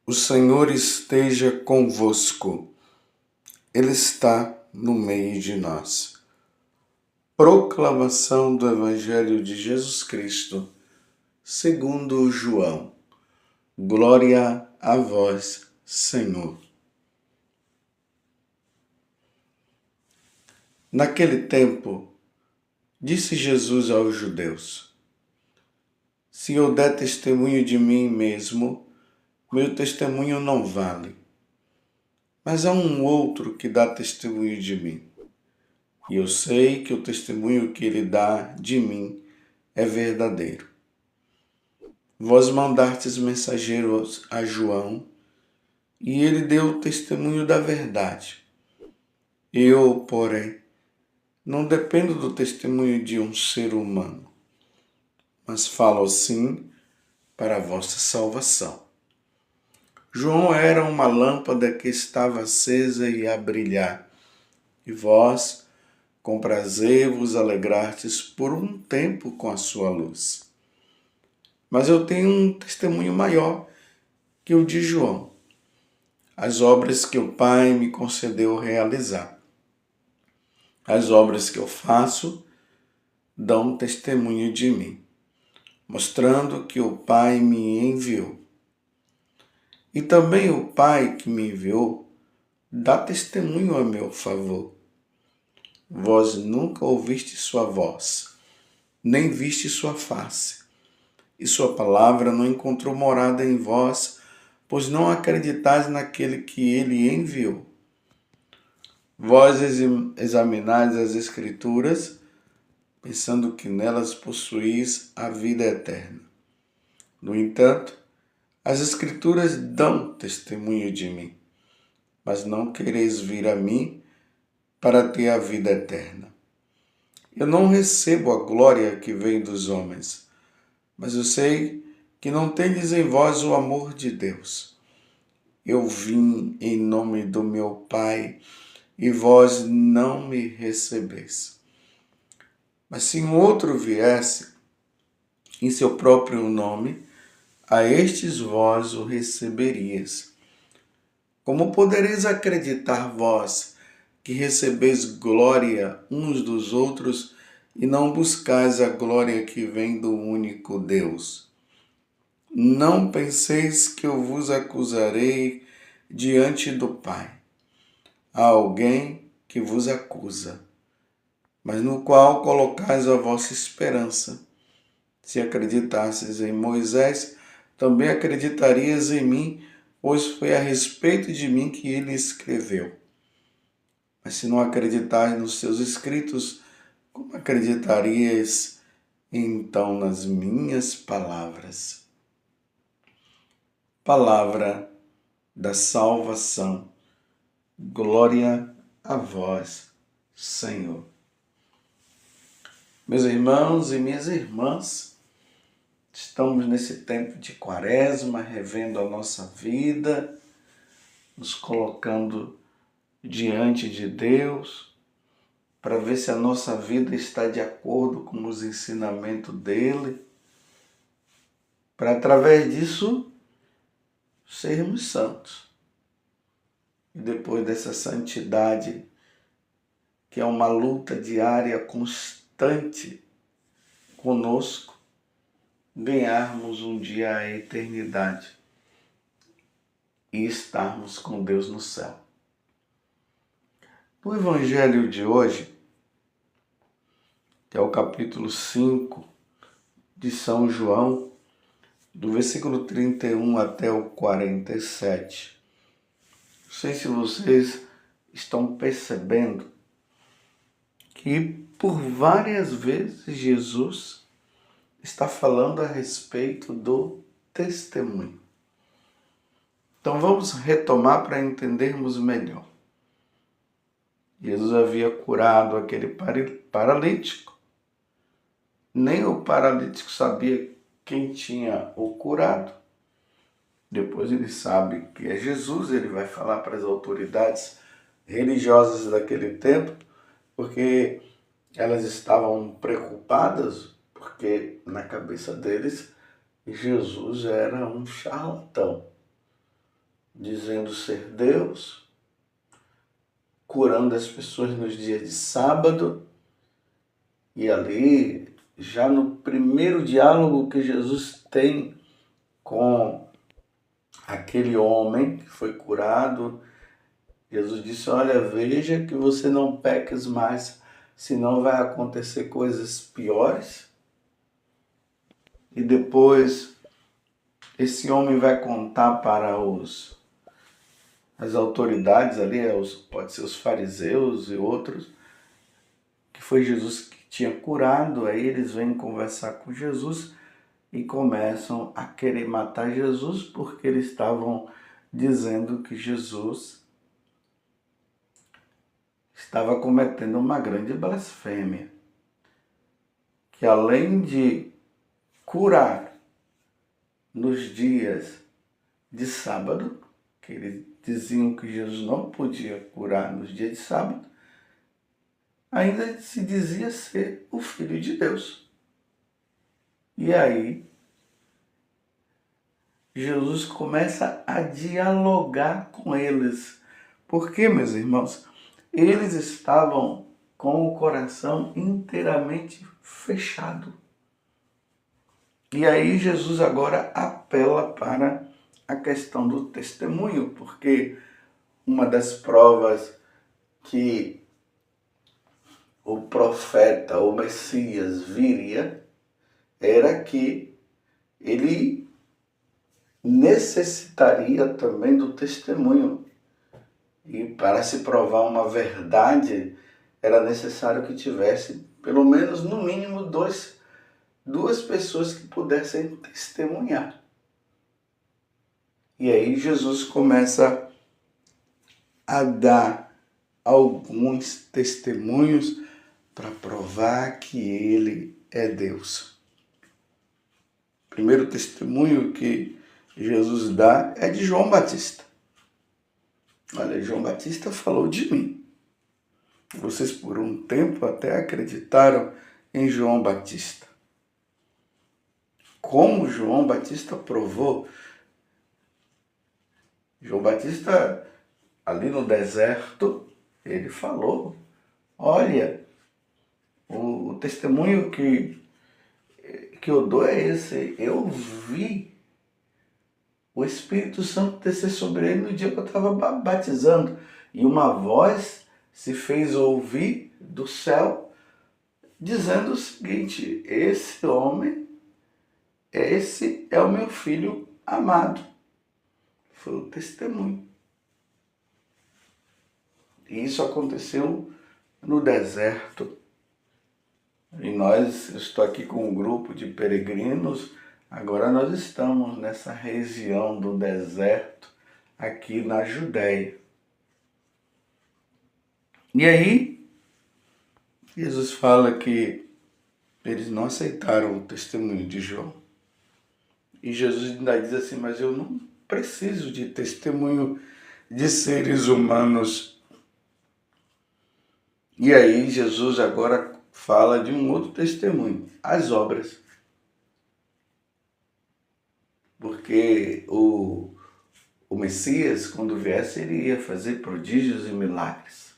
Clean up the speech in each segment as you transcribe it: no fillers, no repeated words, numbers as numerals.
O Senhor esteja convosco, Ele está no meio de nós. Proclamação do Evangelho de Jesus Cristo, segundo João. Glória a vós, Senhor. Naquele tempo, disse Jesus aos judeus: Se eu der testemunho de mim mesmo, meu testemunho não vale. Mas há um outro que dá testemunho de mim. E eu sei que o testemunho que ele dá de mim é verdadeiro. Vós mandastes mensageiros a João, e ele deu testemunho da verdade. Eu, porém, não dependo do testemunho de um ser humano, mas falo assim para a vossa salvação. João era uma lâmpada que estava acesa e a brilhar, e vós, com prazer, vos alegrastes por um tempo com a sua luz. Mas eu tenho um testemunho maior que o de João, as obras que o Pai me concedeu realizar. As obras que eu faço dão testemunho de mim, mostrando que o Pai me enviou. E também o Pai que me enviou dá testemunho a meu favor. Vós nunca ouviste sua voz, nem viste sua face, e sua palavra não encontrou morada em vós, pois não acreditais naquele que ele enviou. Vós examinais as Escrituras, pensando que nelas possuís a vida eterna. No entanto, as Escrituras dão testemunho de mim, mas não quereis vir a mim para ter a vida eterna. Eu não recebo a glória que vem dos homens, mas eu sei que não tendes em vós o amor de Deus. Eu vim em nome do meu Pai, e vós não me recebeis. Mas se um outro viesse em seu próprio nome, a estes vós o receberias. Como podereis acreditar vós que recebeis glória uns dos outros e não buscais a glória que vem do único Deus? Não penseis que eu vos acusarei diante do Pai. Há alguém que vos acusa, mas no qual colocais a vossa esperança. Se acreditasses em Moisés, também acreditarias em mim, pois foi a respeito de mim que ele escreveu. Mas se não acreditais nos seus escritos, como acreditarias então nas minhas palavras? Palavra da salvação. Glória a vós, Senhor. Meus irmãos e minhas irmãs, estamos nesse tempo de Quaresma, revendo a nossa vida, nos colocando diante de Deus, para ver se a nossa vida está de acordo com os ensinamentos dele, para através disso sermos santos. E depois dessa santidade, que é uma luta diária constante conosco, ganharmos um dia a eternidade e estarmos com Deus no céu. No Evangelho de hoje, que é o capítulo 5 de São João, do versículo 31 até o 47, não sei se vocês estão percebendo que por várias vezes Jesus está falando a respeito do testemunho. Então vamos retomar para entendermos melhor. Jesus havia curado aquele paralítico. Nem o paralítico sabia quem tinha o curado. Depois ele sabe que é Jesus, ele vai falar para as autoridades religiosas daquele tempo, porque elas estavam preocupadas, porque na cabeça deles Jesus era um charlatão. dizendo ser Deus, curando as pessoas nos dias de sábado. E ali, já no primeiro diálogo que Jesus tem com aquele homem que foi curado, Jesus disse: olha, veja que você não peques mais, senão vai acontecer coisas piores. E depois esse homem vai contar para as autoridades ali, pode ser os fariseus e outros, que foi Jesus que tinha curado. Aí eles vêm conversar com Jesus e começam a querer matar Jesus, porque eles estavam dizendo que Jesus estava cometendo uma grande blasfêmia, que além de curar nos dias de sábado, que eles diziam que Jesus não podia curar nos dias de sábado, ainda se dizia ser o Filho de Deus. E aí, Jesus começa a dialogar com eles. Porque, meus irmãos, eles estavam com o coração inteiramente fechado. E aí Jesus agora apela para a questão do testemunho, porque uma das provas que o profeta, o Messias, viria era que ele necessitaria também do testemunho. E para se provar uma verdade, era necessário que tivesse, pelo menos, no mínimo, duas pessoas que pudessem testemunhar. E aí Jesus começa a dar alguns testemunhos para provar que ele é Deus. O primeiro testemunho que Jesus dá é de João Batista. Olha, João Batista falou de mim. Vocês por um tempo até acreditaram em João Batista. Como João Batista provou? João Batista, ali no deserto, ele falou: olha, o testemunho que eu dou é esse. Eu vi o Espírito Santo descer sobre ele no dia que eu estava batizando. E uma voz se fez ouvir do céu, dizendo o seguinte: esse é o meu filho amado. Foi o testemunho. E isso aconteceu no deserto. E eu estou aqui com um grupo de peregrinos. Agora nós estamos nessa região do deserto, aqui na Judéia. E aí, Jesus fala que eles não aceitaram o testemunho de João. E Jesus ainda diz assim: mas eu não preciso de testemunho de seres humanos. E aí Jesus agora fala de um outro testemunho, as obras. Porque o Messias, quando viesse, ele ia fazer prodígios e milagres.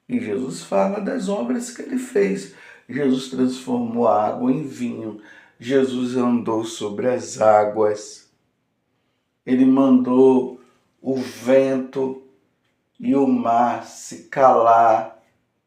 E Jesus fala das obras que ele fez. Jesus transformou a água em vinho. Jesus andou sobre as águas. Ele mandou o vento e o mar se calar,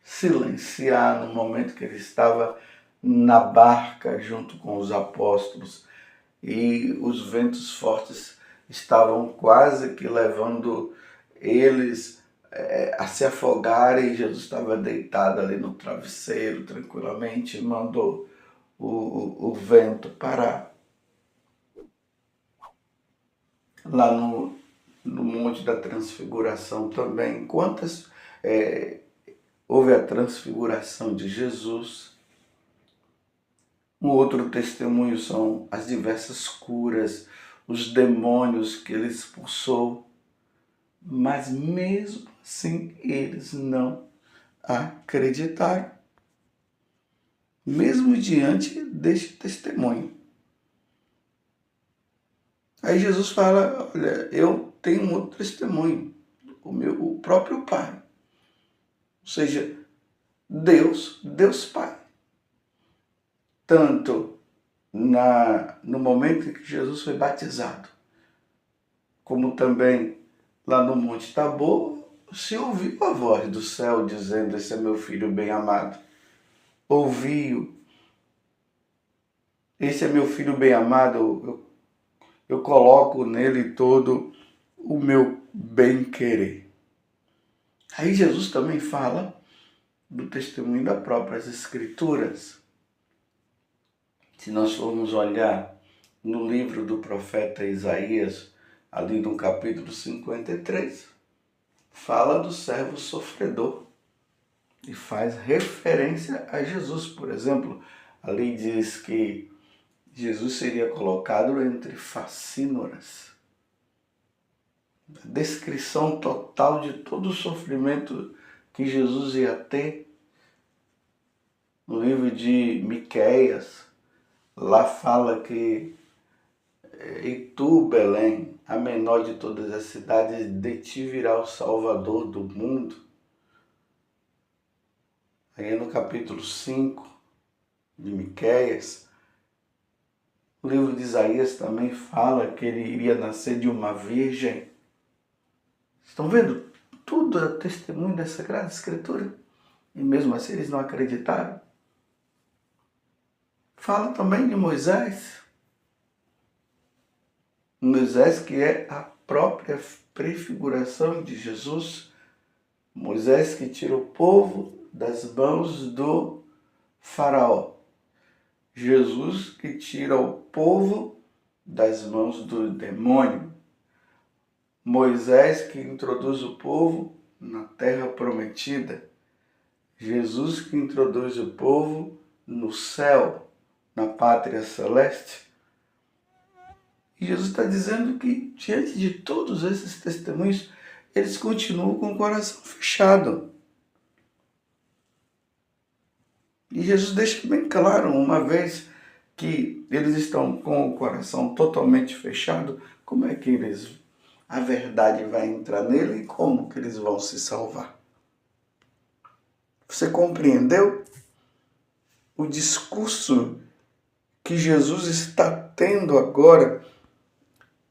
silenciar no momento que ele estava na barca junto com os apóstolos. E os ventos fortes estavam quase que levando eles a se afogarem. E Jesus estava deitado ali no travesseiro tranquilamente e mandou o vento parar. Lá no Monte da Transfiguração também, houve a transfiguração de Jesus. Um outro testemunho são as diversas curas, os demônios que ele expulsou. Mas mesmo assim eles não acreditaram. Mesmo diante deste testemunho. Aí Jesus fala: olha, eu tem um outro testemunho, o próprio Pai. Ou seja, Deus Pai. Tanto no momento em que Jesus foi batizado, como também lá no Monte Tabor, se ouviu a voz do céu dizendo: esse é meu filho bem amado. Ouviu. Esse é meu filho bem amado, eu coloco nele todo o meu bem-querer. Aí Jesus também fala do testemunho das próprias Escrituras. Se nós formos olhar no livro do profeta Isaías, ali no capítulo 53, fala do servo sofredor e faz referência a Jesus. Por exemplo, ali diz que Jesus seria colocado entre facínoras. A descrição total de todo o sofrimento que Jesus ia ter. No livro de Miqueias, lá fala que e tu, Belém, a menor de todas as cidades, de ti virá o Salvador do mundo. Aí no capítulo 5 de Miqueias, o livro de Isaías também fala que ele iria nascer de uma virgem. Estão vendo? Tudo é testemunho da Sagrada Escritura. E mesmo assim eles não acreditaram. Fala também de Moisés. Moisés, que é a própria prefiguração de Jesus. Moisés que tira o povo das mãos do faraó. Jesus que tira o povo das mãos do demônio. Moisés que introduz o povo na terra prometida. Jesus que introduz o povo no céu, na pátria celeste. E Jesus está dizendo que, diante de todos esses testemunhos, eles continuam com o coração fechado. E Jesus deixa bem claro, uma vez que eles estão com o coração totalmente fechado, como é que a verdade vai entrar nele e como que eles vão se salvar? Você compreendeu o discurso que Jesus está tendo agora?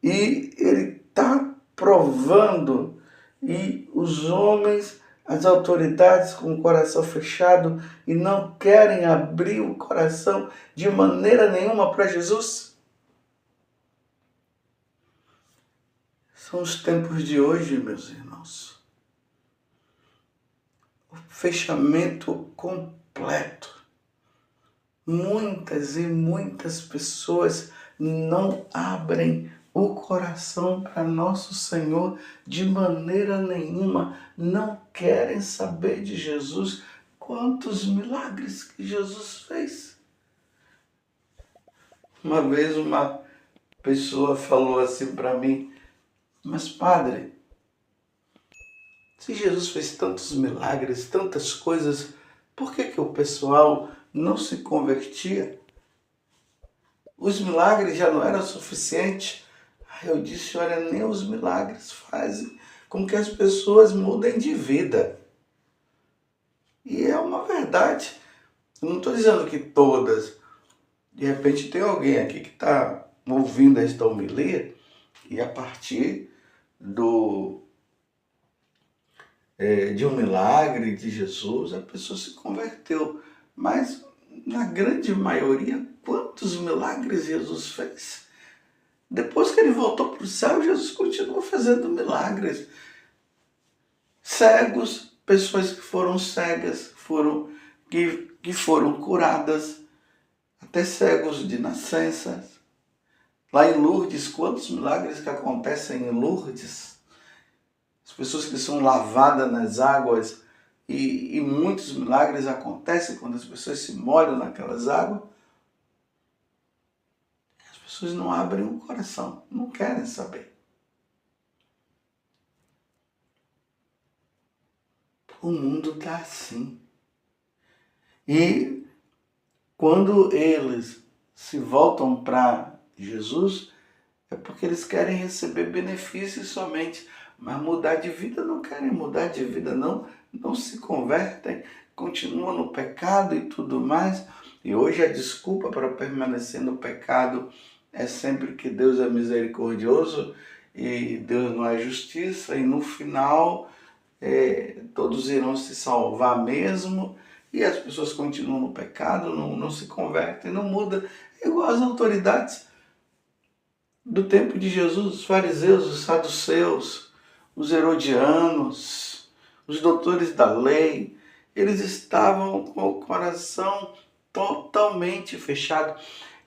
E ele está provando, e os homens, as autoridades com o coração fechado e não querem abrir o coração de maneira nenhuma para Jesus. São os tempos de hoje, meus irmãos. O fechamento completo. Muitas e muitas pessoas não abrem o coração para nosso Senhor de maneira nenhuma, não querem saber de Jesus. Quantos milagres que Jesus fez. Uma vez uma pessoa falou assim para mim: mas padre, se Jesus fez tantos milagres, tantas coisas, por que o pessoal não se convertia? Os milagres já não eram suficientes? Eu disse: olha, nem os milagres fazem com que as pessoas mudem de vida. E é uma verdade. Eu não estou dizendo que todas. De repente tem alguém aqui que está ouvindo esta homilia e a partir de um milagre de Jesus, a pessoa se converteu. Mas na grande maioria, quantos milagres Jesus fez? Depois que ele voltou para o céu, Jesus continuou fazendo milagres. Cegos, pessoas que foram cegas, que foram curadas, até cegos de nascença. Lá em Lourdes, quantos milagres que acontecem em Lourdes? As pessoas que são lavadas nas águas, e muitos milagres acontecem quando as pessoas se molham naquelas águas. As pessoas não abrem o coração, não querem saber. O mundo está assim. E quando eles se voltam para Jesus, é porque eles querem receber benefícios somente, mas mudar de vida não querem mudar de vida, não se convertem, continuam no pecado e tudo mais. E hoje a desculpa para permanecer no pecado é sempre que Deus é misericordioso e Deus não é justiça, e no final todos irão se salvar mesmo, e as pessoas continuam no pecado, não se convertem, não muda. É igual às autoridades do tempo de Jesus, os fariseus, os saduceus, os herodianos, os doutores da lei. Eles estavam com o coração totalmente fechado.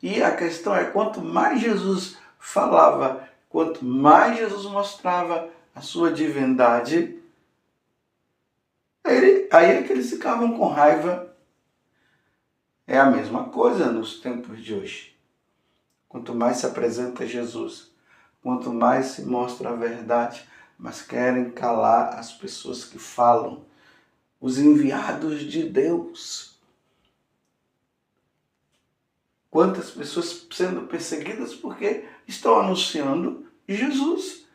E a questão é, quanto mais Jesus falava, quanto mais Jesus mostrava a sua divindade, aí é que eles ficavam com raiva. É a mesma coisa nos tempos de hoje. Quanto mais se apresenta Jesus, quanto mais se mostra a verdade, mas querem calar as pessoas que falam, os enviados de Deus. Quantas pessoas sendo perseguidas porque estão anunciando Jesus.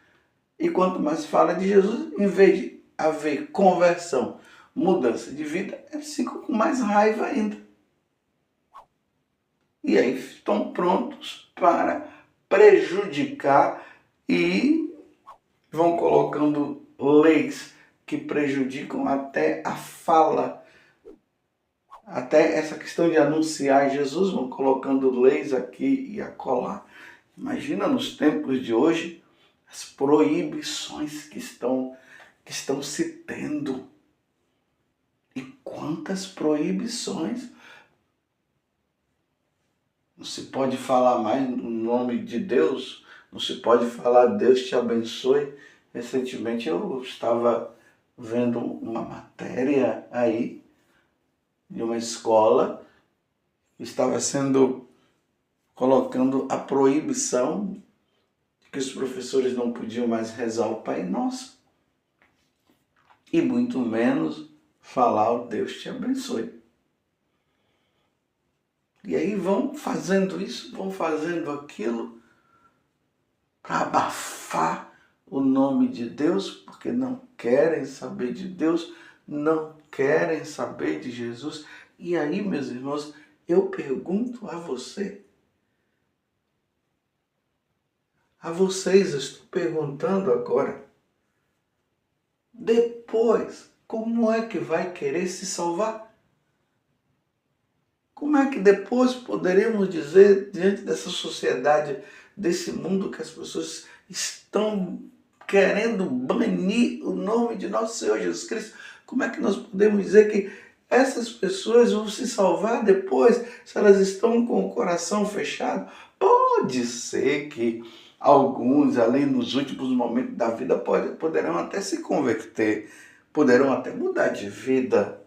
E quanto mais se fala de Jesus, em vez de haver conversão, mudança de vida, eles ficam com mais raiva ainda. E aí estão prontos para prejudicar e vão colocando leis que prejudicam até a fala, até essa questão de anunciar Jesus, vão colocando leis aqui e acolá. Imagina nos tempos de hoje as proibições que estão se tendo. E quantas proibições! Não se pode falar mais no nome de Deus, não se pode falar Deus te abençoe. Recentemente eu estava vendo uma matéria aí de uma escola que estava colocando a proibição de que os professores não podiam mais rezar o Pai Nosso e muito menos falar o Deus te abençoe. E aí vão fazendo isso, vão fazendo aquilo para abafar o nome de Deus, porque não querem saber de Deus, não querem saber de Jesus. E aí, meus irmãos, eu pergunto a você, a vocês, eu estou perguntando agora, depois, como é que vai querer se salvar? Como é que depois poderemos dizer, diante dessa sociedade, desse mundo que as pessoas estão querendo banir o nome de nosso Senhor Jesus Cristo, como é que nós podemos dizer que essas pessoas vão se salvar depois, se elas estão com o coração fechado? Pode ser que alguns, ali nos últimos momentos da vida, poderão até se converter, poderão até mudar de vida.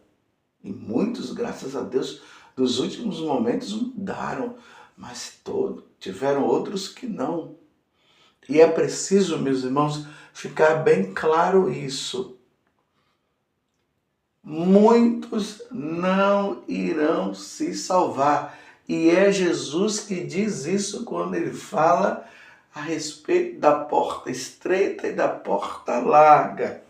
E muitos, graças a Deus, dos últimos momentos mudaram, mas tiveram outros que não. E é preciso, meus irmãos, ficar bem claro isso. Muitos não irão se salvar. E é Jesus que diz isso quando ele fala a respeito da porta estreita e da porta larga.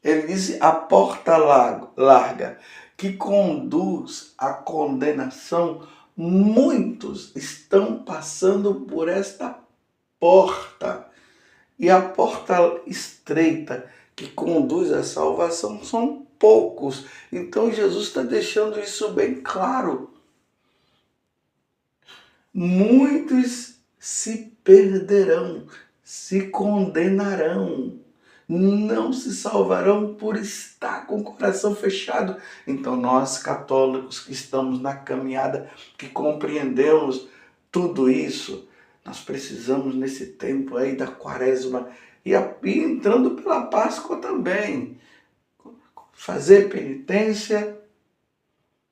Ele diz a porta larga, que conduz à condenação. Muitos estão passando por esta porta. E a porta estreita, que conduz à salvação, são poucos. Então Jesus está deixando isso bem claro. Muitos se perderão, se condenarão, não se salvarão por estar com o coração fechado. Então nós católicos que estamos na caminhada, que compreendemos tudo isso, nós precisamos nesse tempo aí da quaresma e entrando pela Páscoa também, fazer penitência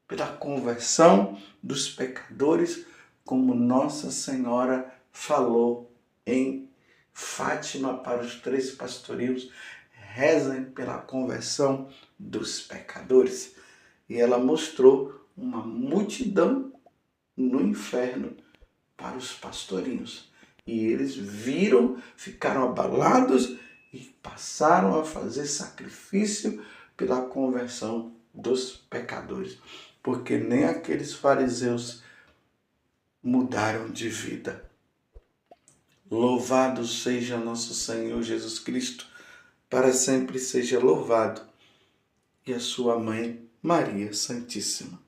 pela conversão dos pecadores, como Nossa Senhora falou em Fátima para os 3 pastorinhos, rezem pela conversão dos pecadores. E ela mostrou uma multidão no inferno para os pastorinhos. E eles viram, ficaram abalados e passaram a fazer sacrifício pela conversão dos pecadores, porque nem aqueles fariseus mudaram de vida. Louvado seja nosso Senhor Jesus Cristo, para sempre seja louvado, e a sua mãe Maria Santíssima.